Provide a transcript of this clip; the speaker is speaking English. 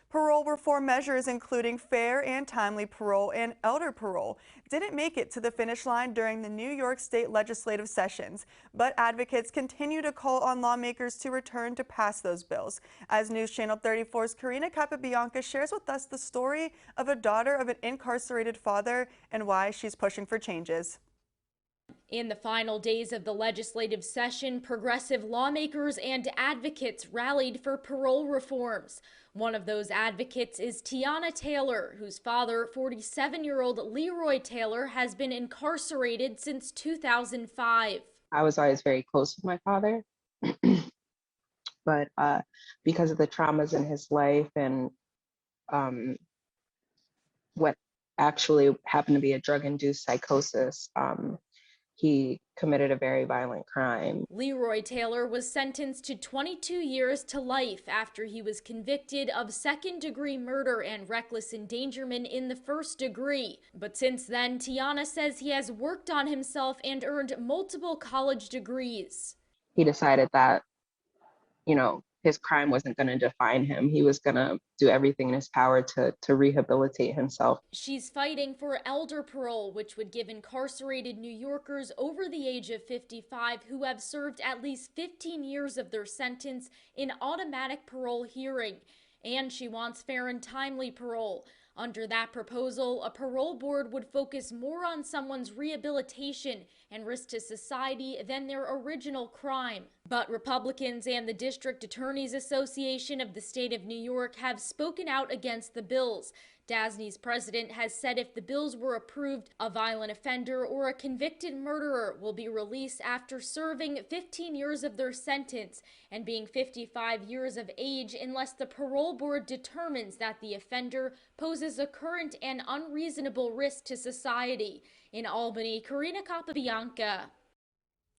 Parole reform measures, including fair and timely parole and elder parole, didn't make it to the finish line during the New York State legislative sessions, but advocates continue to call on lawmakers to return to pass those bills. As News Channel 34's Karina Capabianca shares with us the story of a daughter of an incarcerated father and why she's pushing for changes. In the final days of the legislative session, progressive lawmakers and advocates rallied for parole reforms. One of those advocates is Tiana Taylor, whose father, 47-year-old Leroy Taylor, has been incarcerated since 2005. I was always very close with my father, but because of the traumas in his life and um, what actually happened to be a drug-induced psychosis, he committed a very violent crime. Leroy Taylor was sentenced to 22 years to life after he was convicted of second-degree murder and reckless endangerment in the first degree. But since then, Tiana says he has worked on himself and earned multiple college degrees. He decided that, his crime wasn't going to define him. He was going to do everything in his power to rehabilitate himself. She's fighting for elder parole, which would give incarcerated New Yorkers over the age of 55 who have served at least 15 years of their sentence in automatic parole hearing. And she wants fair and timely parole. Under that proposal, a parole board would focus more on someone's rehabilitation and risk to society than their original crime. But Republicans and the District Attorneys Association of the state of New York have spoken out against the bills. DASNY's president has said if the bills were approved, a violent offender or a convicted murderer will be released after serving 15 years of their sentence and being 55 years of age unless the parole board determines that the offender poses a current and unreasonable risk to society. In Albany, Karina Capabianca,